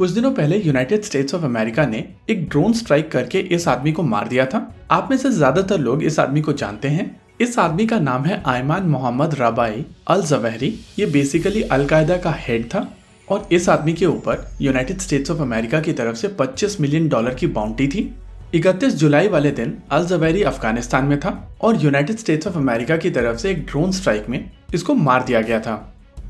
कुछ दिनों पहले यूनाइटेड स्टेट्स ऑफ अमेरिका ने एक ड्रोन स्ट्राइक करके इस आदमी को मार दिया था। आप में से ज्यादातर लोग इस आदमी को जानते हैं। इस आदमी का नाम है अयमान मोहम्मद रबाई अल जवाहिरी। ये बेसिकली अलकायदा का हेड था और इस आदमी के ऊपर यूनाइटेड स्टेट्स ऑफ अमेरिका की तरफ से $25 मिलियन की बाउंटी थी। 31 जुलाई वाले दिन अल जवाहिरी अफगानिस्तान में था और यूनाइटेड स्टेट्स ऑफ अमेरिका की तरफ से एक ड्रोन स्ट्राइक में इसको मार दिया गया था।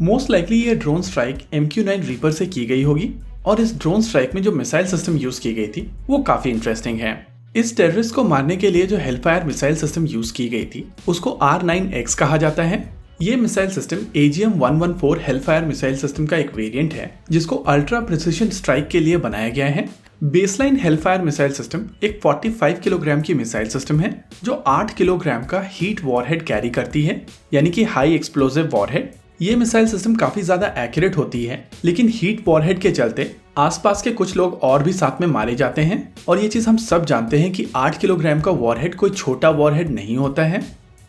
मोस्ट लाइकली ये ड्रोन स्ट्राइक MQ-9 रीपर से की गई होगी और इस ड्रोन स्ट्राइक में जो मिसाइल सिस्टम यूज की गई थी वो काफी इंटरेस्टिंग है। इस टेररिस्ट को मारने के लिए जो हेलफायर मिसाइल सिस्टम यूज की गई थी उसको R9X कहा जाता है। ये missile system AGM-114 Hellfire missile system का एक वेरिएंट है जिसको अल्ट्रा प्रिसिशन स्ट्राइक के लिए बनाया गया है। बेसलाइन हेलफायर मिसाइल सिस्टम एक 45 किलोग्राम की मिसाइल सिस्टम है जो 8 किलोग्राम का हीट वॉरहेड कैरी करती है, यानी कि हाई एक्सप्लोसिव वॉरहेड। ये मिसाइल सिस्टम काफी ज्यादा एक्यूरेट होती है, लेकिन हीट वॉरहेड के चलते आसपास के कुछ लोग और भी साथ में मारे जाते हैं। और ये चीज हम सब जानते हैं कि 8 किलोग्राम का वॉरहेड कोई छोटा वॉरहेड नहीं होता है।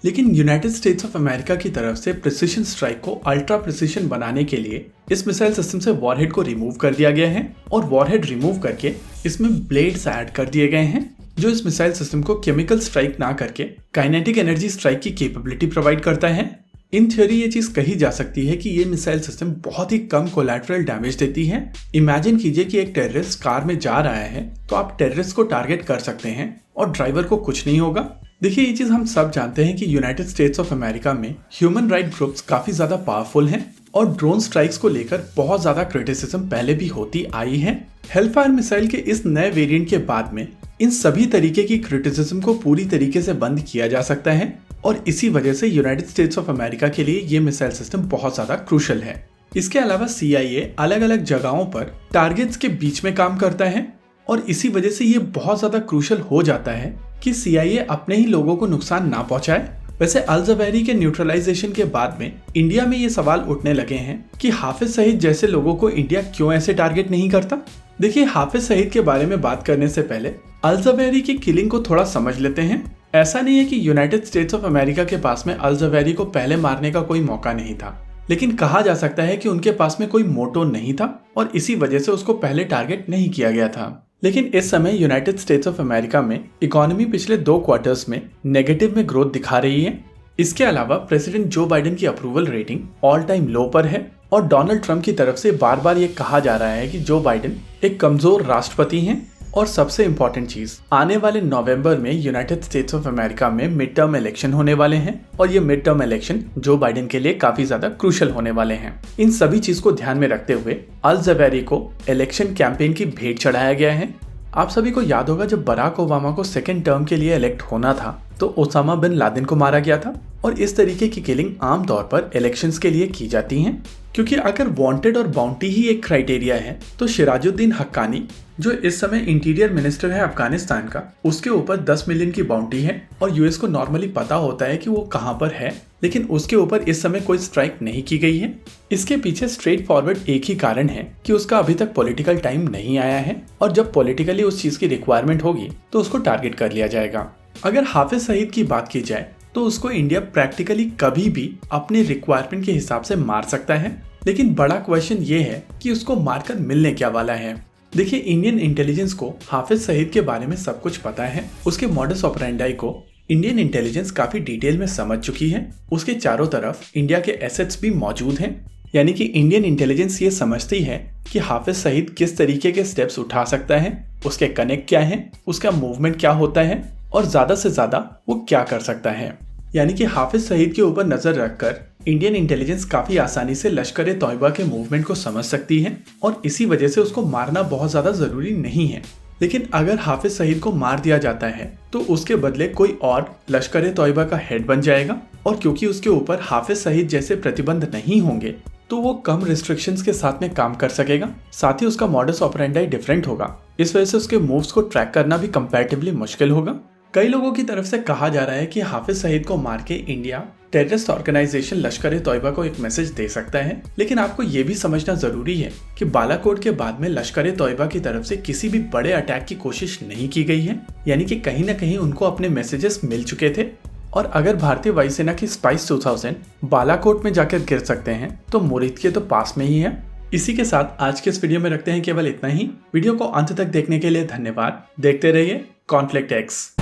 लेकिन यूनाइटेड स्टेट्स ऑफ अमेरिका की तरफ से प्रिसिशन स्ट्राइक को अल्ट्रा प्रिसिशन बनाने के लिए इस मिसाइल सिस्टम से वॉरहेड को रिमूव कर दिया गया है और वॉरहेड रिमूव करके इसमें ब्लेड्स ऐड कर दिए गए हैं जो इस मिसाइल सिस्टम को केमिकल स्ट्राइक ना करके काइनेटिक एनर्जी स्ट्राइक की कैपेबिलिटी प्रोवाइड करता है। इन थ्योरी ये चीज कही जा सकती है कि ये मिसाइल सिस्टम बहुत ही कम कोलैटरल डैमेज देती है। इमेजिन कीजिए कि एक टेररिस्ट कार में जा रहा है तो आप टेररिस्ट को टारगेट कर सकते हैं और ड्राइवर को कुछ नहीं होगा। देखिए, ये चीज हम सब जानते हैं कि यूनाइटेड स्टेट्स ऑफ अमेरिका में ह्यूमन राइट ग्रुप्स काफी ज्यादा पावरफुल हैं और ड्रोन स्ट्राइक्स को लेकर बहुत ज्यादा क्रिटिसिज्म पहले भी होती आई है। हेलफायर मिसाइल के इस नए वेरिएंट के बाद में इन सभी तरीके की क्रिटिसिज्म को पूरी तरीके से बंद किया जा सकता है और इसी वजह से यूनाइटेड स्टेट्स ऑफ अमेरिका के लिए ये मिसाइल सिस्टम बहुत ज्यादा क्रूशल है। इसके अलावा CIA अलग अलग जगहों पर टारगेट्स के बीच में काम करता है और इसी वजह से ये बहुत ज्यादा क्रूशल हो जाता है कि CIA अपने ही लोगों को नुकसान ना पहुंचाए। वैसे अल जवाहिरी के न्यूट्रलाइजेशन के बाद में इंडिया में ये सवाल उठने लगे हैं कि हाफिज सईद जैसे लोगों को इंडिया क्यों ऐसे टारगेट नहीं करता। देखिए, हाफिज सईद के बारे में बात करने से पहले अल जवाहिरी की किलिंग को थोड़ा समझ लेते हैं। ऐसा नहीं है कि यूनाइटेड स्टेट्स ऑफ अमेरिका के पास में अल जवाहिरी को पहले मारने का कोई मौका नहीं था, लेकिन कहा जा सकता है कि उनके पास में कोई मोटो नहीं था और इसी वजह से उसको पहले टारगेट नहीं किया गया था। लेकिन इस समय यूनाइटेड स्टेट्स ऑफ अमेरिका में इकोनॉमी पिछले 2 क्वार्टर्स में नेगेटिव में ग्रोथ दिखा रही है। इसके अलावा प्रेसिडेंट जो बाइडेन की अप्रूवल रेटिंग ऑल टाइम लो पर है और डोनाल्ड ट्रंप की तरफ से बार बार ये कहा जा रहा है कि जो बाइडेन एक कमजोर राष्ट्रपति हैं। और सबसे इम्पोर्टेंट चीज, आने वाले नवंबर में यूनाइटेड स्टेट्स ऑफ अमेरिका में मिड टर्म इलेक्शन होने वाले हैं और ये mid term election Joe Biden के लिए काफी ज्यादा क्रूशल होने वाले हैं। इन सभी चीज को ध्यान में रखते हुए अल जवाहिरी को इलेक्शन कैंपेन की भेंट चढ़ाया गया है। आप सभी को याद होगा जब बराक ओबामा को सेकेंड टर्म के लिए इलेक्ट होना था तो ओसामा बिन लादेन को मारा गया था और इस तरीके की किलिंग आमतौर पर इलेक्शंस के लिए की जाती हैं। क्योंकि अगर वांटेड और बाउंटी ही एक क्राइटेरिया है तो सिराजुद्दीन हक्कानी जो इस समय इंटीरियर मिनिस्टर है अफगानिस्तान का, उसके ऊपर 10 मिलियन की बाउंटी है और यूएस को नॉर्मली पता होता है कि वो कहां पर है, लेकिन उसके ऊपर इस समय कोई स्ट्राइक नहीं की गई है। इसके पीछे स्ट्रेट फॉरवर्ड एक ही कारण है कि उसका अभी तक पॉलिटिकल टाइम नहीं आया है और जब पॉलिटिकली उस चीज की रिक्वायरमेंट होगी तो उसको टारगेट कर लिया जाएगा। अगर हाफिज सईद की बात की जाए तो उसको इंडिया प्रैक्टिकली कभी भी अपने रिक्वायरमेंट के हिसाब से मार सकता है, लेकिन बड़ा क्वेश्चन ये है कि उसको मारकर मिलने क्या वाला है। देखिए, इंडियन इंटेलिजेंस को हाफिज सईद के बारे में सब कुछ पता है। उसके मॉडस ऑपरेंडाई को इंडियन इंटेलिजेंस काफी डिटेल में समझ चुकी है। उसके चारों तरफ इंडिया के एसेट्स भी मौजूद हैं, यानी कि इंडियन इंटेलिजेंस ये समझती है कि हाफिज सईद किस तरीके के स्टेप्स उठा सकता है, उसके कनेक्ट क्या है, उसका मूवमेंट क्या होता है और ज्यादा से ज्यादा वो क्या कर सकता है। यानी कि हाफिज सईद के ऊपर नजर रखकर इंडियन इंटेलिजेंस काफी आसानी से लश्कर तौयबा के मूवमेंट को समझ सकती है और इसी वजह से उसको मारना बहुत ज्यादा जरूरी नहीं है। लेकिन अगर हाफिज सईद को मार दिया जाता है तो उसके बदले कोई और लश्कर तौयबा का हेड बन जाएगा और क्योंकि उसके ऊपर हाफिज सईद जैसे प्रतिबंध नहीं होंगे तो वो कम रिस्ट्रिक्शंस के साथ में काम कर सकेगा। साथ ही उसका मॉडस ऑपरेंडाई डिफरेंट होगा, इस वजह से उसके मूव्स को ट्रैक करना भी कंपैरेटिवली मुश्किल होगा। कई लोगों की तरफ से कहा जा रहा है कि हाफिज सईद को मार के इंडिया टेररिस्ट ऑर्गेनाइजेशन लश्कर तौयबा को एक मैसेज दे सकता है। लेकिन आपको ये भी समझना जरूरी है कि बालाकोट के बाद में लश्कर तौयबा की तरफ से किसी भी बड़े अटैक की कोशिश नहीं की गई है, यानी कि कहीं ना कहीं उनको अपने मैसेजेस मिल चुके थे। और अगर भारतीय वायुसेना की स्पाइस 2000 बालाकोट में जाकर गिर सकते हैं तो मुरीद के तो पास में ही है। इसी के साथ आज के इस वीडियो में रखते हैं केवल इतना ही। वीडियो को अंत तक देखने के लिए धन्यवाद। देखते रहिए कॉन्फ्लिक्ट एक्स।